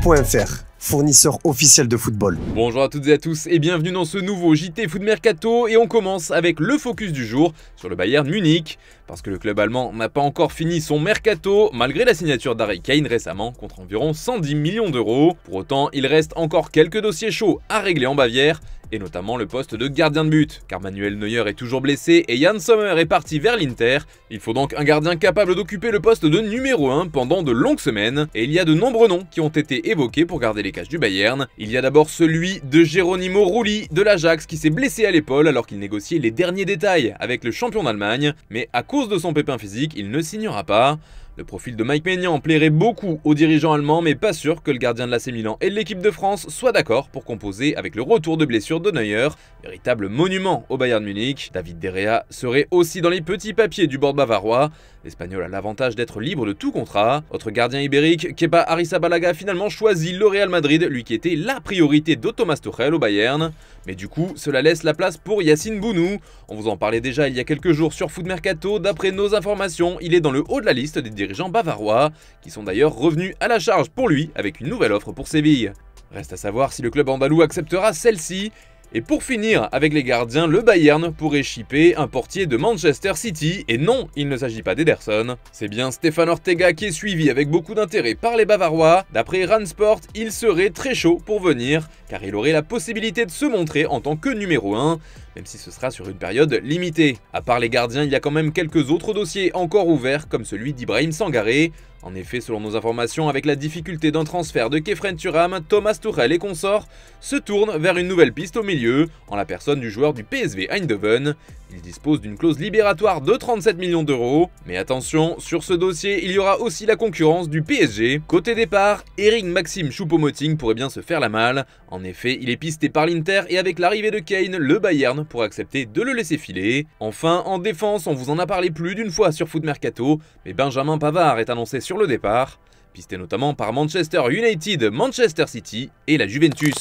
JT.fr, fournisseur officiel de football. Bonjour à toutes et à tous et bienvenue dans ce nouveau JT Foot Mercato et on commence avec le focus du jour sur le Bayern Munich. Parce que le club allemand n'a pas encore fini son mercato malgré la signature d'Harry Kane récemment contre environ 110 millions d'euros. Pour autant, il reste encore quelques dossiers chauds à régler en Bavière et notamment le poste de gardien de but, car Manuel Neuer est toujours blessé et Yann Sommer est parti vers l'Inter. Il faut donc un gardien capable d'occuper le poste de numéro 1 pendant de longues semaines, et il y a de nombreux noms qui ont été évoqués pour garder les cages du Bayern. Il y a d'abord celui de Geronimo Rulli de l'Ajax qui s'est blessé à l'épaule alors qu'il négociait les derniers détails avec le champion d'Allemagne, mais à cause de son pépin physique, il ne signera pas. Le profil de Mike Maignan plairait beaucoup aux dirigeants allemands, mais pas sûr que le gardien de l'AC Milan et l'équipe de France soient d'accord pour composer avec le retour de blessure de Neuer, véritable monument au Bayern Munich. David De Gea serait aussi dans les petits papiers du board bavarois. L'Espagnol a l'avantage d'être libre de tout contrat. Autre gardien ibérique, Kepa Arrizabalaga a finalement choisi le Real Madrid, lui qui était la priorité de Thomas Tuchel au Bayern. Mais du coup, cela laisse la place pour Yacine Bounou. On vous en parlait déjà il y a quelques jours sur Foot Mercato. D'après nos informations, il est dans le haut de la liste des dirigeants bavarois, qui sont d'ailleurs revenus à la charge pour lui avec une nouvelle offre pour Séville. Reste à savoir si le club andalou acceptera celle-ci. Et pour finir avec les gardiens, le Bayern pourrait shipper un portier de Manchester City, et non, il ne s'agit pas d'Ederson. C'est bien Stéphane Ortega qui est suivi avec beaucoup d'intérêt par les Bavarois. D'après Ransport, il serait très chaud pour venir, car il aurait la possibilité de se montrer en tant que numéro 1, même si ce sera sur une période limitée. À part les gardiens, il y a quand même quelques autres dossiers encore ouverts, comme celui d'Ibrahim Sangaré. En effet, selon nos informations, avec la difficulté d'un transfert de Khéphren Thuram, Thomas Tuchel et consorts se tournent vers une nouvelle piste au milieu, en la personne du joueur du PSV Eindhoven. Il dispose d'une clause libératoire de 37 millions d'euros. Mais attention, sur ce dossier, il y aura aussi la concurrence du PSG. Côté départ, Eric Maxime Choupo-Moting pourrait bien se faire la malle. En effet, il est pisté par l'Inter et avec l'arrivée de Kane, le Bayern pourrait accepter de le laisser filer. Enfin, en défense, on vous en a parlé plus d'une fois sur Foot Mercato, mais Benjamin Pavard est annoncé sur le départ, pisté notamment par Manchester United, Manchester City et la Juventus.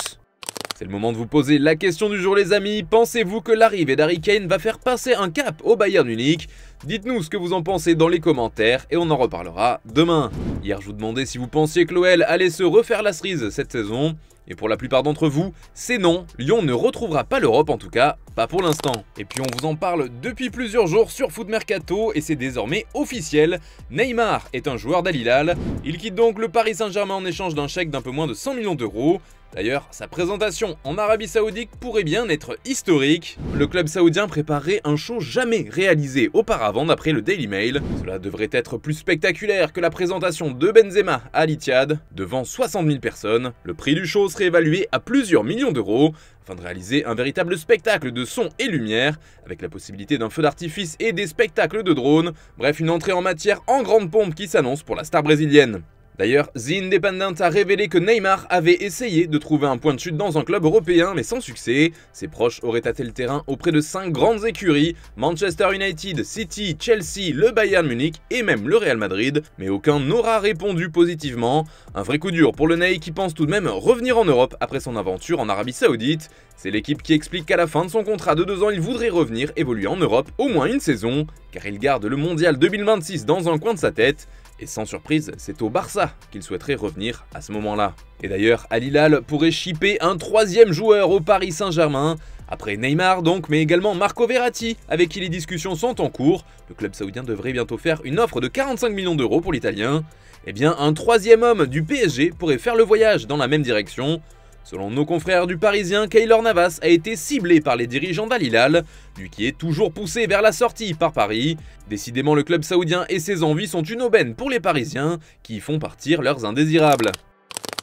C'est le moment de vous poser la question du jour les amis, pensez-vous que l'arrivée d'Harry Kane va faire passer un cap au Bayern Munich? Dites-nous ce que vous en pensez dans les commentaires et on en reparlera demain. Hier je vous demandais si vous pensiez que l'OL allait se refaire la cerise cette saison. Et pour la plupart d'entre vous, c'est non, Lyon ne retrouvera pas l'Europe en tout cas, pas pour l'instant. Et puis on vous en parle depuis plusieurs jours sur Foot Mercato et c'est désormais officiel. Neymar est un joueur d'Al Hilal, il quitte donc le Paris Saint-Germain en échange d'un chèque d'un peu moins de 100 millions d'euros. D'ailleurs, sa présentation en Arabie Saoudite pourrait bien être historique. Le club saoudien préparerait un show jamais réalisé auparavant d'après le Daily Mail. Cela devrait être plus spectaculaire que la présentation de Benzema à l'Etihad devant 60 000 personnes. Le prix du show serait évalué à plusieurs millions d'euros afin de réaliser un véritable spectacle de son et lumière avec la possibilité d'un feu d'artifice et des spectacles de drones. Bref, une entrée en matière en grande pompe qui s'annonce pour la star brésilienne. D'ailleurs, The Independent a révélé que Neymar avait essayé de trouver un point de chute dans un club européen mais sans succès. Ses proches auraient tâté le terrain auprès de 5 grandes écuries, Manchester United, City, Chelsea, le Bayern Munich et même le Real Madrid, mais aucun n'aura répondu positivement. Un vrai coup dur pour le Ney qui pense tout de même revenir en Europe après son aventure en Arabie Saoudite. C'est l'équipe qui explique qu'à la fin de son contrat de 2 ans, il voudrait revenir évoluer en Europe au moins une saison, car il garde le Mondial 2026 dans un coin de sa tête. Et sans surprise, c'est au Barça qu'il souhaiterait revenir à ce moment-là. Et d'ailleurs, Al Hilal pourrait shipper un 3e joueur au Paris Saint-Germain. Après Neymar donc, mais également Marco Verratti, avec qui les discussions sont en cours. Le club saoudien devrait bientôt faire une offre de 45 millions d'euros pour l'Italien. Eh bien, un 3e homme du PSG pourrait faire le voyage dans la même direction. Selon nos confrères du Parisien, Keylor Navas a été ciblé par les dirigeants d'Al Hilal, lui qui est toujours poussé vers la sortie par Paris. Décidément, le club saoudien et ses envies sont une aubaine pour les Parisiens, qui font partir leurs indésirables.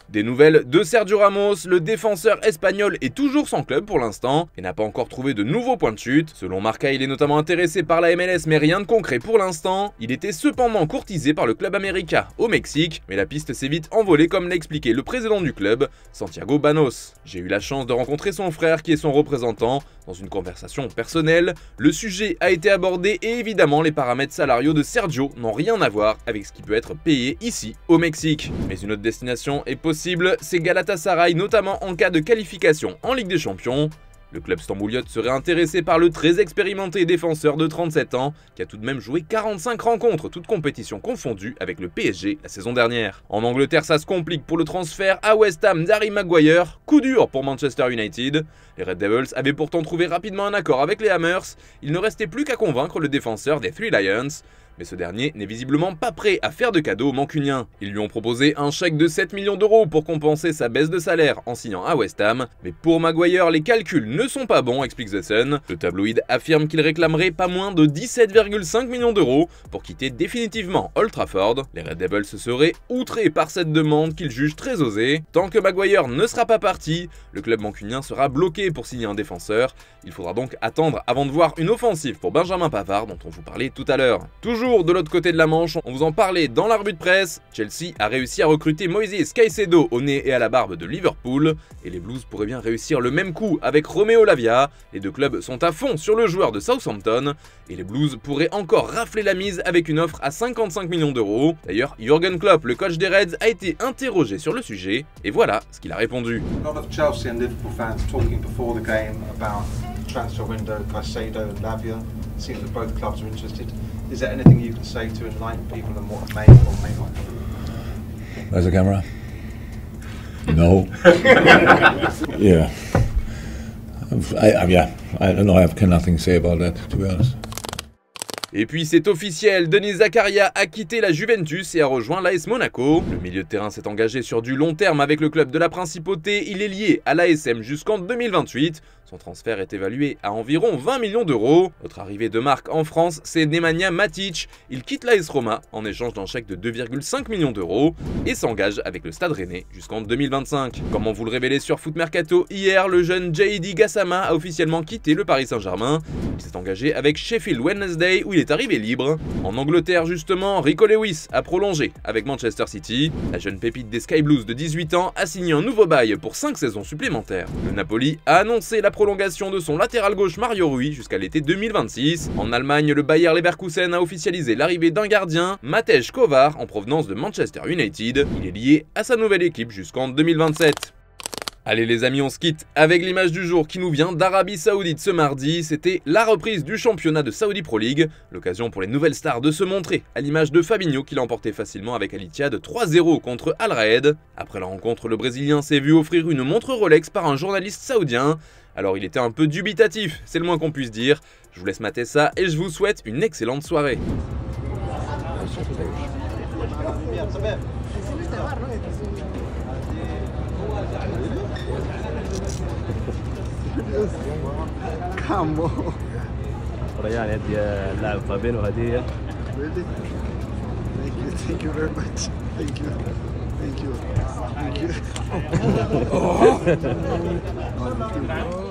Des nouvelles de Sergio Ramos, le défenseur espagnol est toujours sans club pour l'instant et n'a pas encore trouvé de nouveaux points de chute. Selon Marca, il est notamment intéressé par la MLS mais rien de concret pour l'instant. Il était cependant courtisé par le Club América au Mexique, mais la piste s'est vite envolée comme l'a expliqué le président du club, Santiago Banos. J'ai eu la chance de rencontrer son frère qui est son représentant. Dans une conversation personnelle, le sujet a été abordé et évidemment les paramètres salariaux de Sergio n'ont rien à voir avec ce qui peut être payé ici au Mexique. Mais une autre destination est possible, c'est Galatasaray, notamment en cas de qualification en Ligue des Champions. Le club stambouliote serait intéressé par le très expérimenté défenseur de 37 ans, qui a tout de même joué 45 rencontres, toutes compétitions confondues, avec le PSG la saison dernière. En Angleterre, ça se complique pour le transfert à West Ham d'Harry Maguire, coup dur pour Manchester United. Les Red Devils avaient pourtant trouvé rapidement un accord avec les Hammers, il ne restait plus qu'à convaincre le défenseur des Three Lions. Mais ce dernier n'est visiblement pas prêt à faire de cadeaux aux Mancuniens. Ils lui ont proposé un chèque de 7 millions d'euros pour compenser sa baisse de salaire en signant à West Ham. Mais pour Maguire, les calculs ne sont pas bons, explique The Sun. Le tabloïd affirme qu'il réclamerait pas moins de 17,5 millions d'euros pour quitter définitivement Old Trafford. Les Red Devils se seraient outrés par cette demande qu'ils jugent très osée. Tant que Maguire ne sera pas parti, le club mancunien sera bloqué pour signer un défenseur. Il faudra donc attendre avant de voir une offensive pour Benjamin Pavard dont on vous parlait tout à l'heure. Toujours de l'autre côté de la Manche, on vous en parlait dans la revue de presse, Chelsea a réussi à recruter Moises Caicedo au nez et à la barbe de Liverpool, et les Blues pourraient bien réussir le même coup avec Romeo Lavia. Les deux clubs sont à fond sur le joueur de Southampton, et les Blues pourraient encore rafler la mise avec une offre à 55 millions d'euros. D'ailleurs, Jürgen Klopp, le coach des Reds, a été interrogé sur le sujet, et voilà ce qu'il a répondu. Transfer window, Caicedo and Lavia. It seems that both clubs are interested. Is there anything you can say to enlighten people on what may or may not happen? Where's the camera? No. Yeah. I don't know. I have nothing to say about that, to be honest. Et puis c'est officiel, Denis Zakaria a quitté la Juventus et a rejoint l'AS Monaco. Le milieu de terrain s'est engagé sur du long terme avec le club de la Principauté, il est lié à l'ASM jusqu'en 2028. Son transfert est évalué à environ 20 millions d'euros. Autre arrivée de marque en France, c'est Nemanja Matic. Il quitte l'AS Roma en échange d'un chèque de 2,5 millions d'euros et s'engage avec le Stade Rennais jusqu'en 2025. Comme on vous le révélait sur Foot Mercato hier, le jeune Jaidi Gassama a officiellement quitté le Paris Saint-Germain. Il s'est engagé avec Sheffield Wednesday où il est arrivé libre. En Angleterre justement, Rico Lewis a prolongé avec Manchester City. La jeune pépite des Sky Blues de 18 ans a signé un nouveau bail pour 5 saisons supplémentaires. Le Napoli a annoncé la prolongation de son latéral gauche Mario Rui jusqu'à l'été 2026. En Allemagne, le Bayer Leverkusen a officialisé l'arrivée d'un gardien, Matej Kovar, en provenance de Manchester United. Il est lié à sa nouvelle équipe jusqu'en 2027. Allez les amis, on se quitte avec l'image du jour qui nous vient d'Arabie Saoudite ce mardi. C'était la reprise du championnat de Saudi Pro League. L'occasion pour les nouvelles stars de se montrer, à l'image de Fabinho qui l'a emporté facilement avec Al Ittihad 3-0 contre Al Raed. Après la rencontre, le Brésilien s'est vu offrir une montre Rolex par un journaliste saoudien. Alors il était un peu dubitatif, c'est le moins qu'on puisse dire. Je vous laisse mater ça et je vous souhaite une excellente soirée. ريان يدي اللاعب فابينو هديه. Thank you very much. Thank you.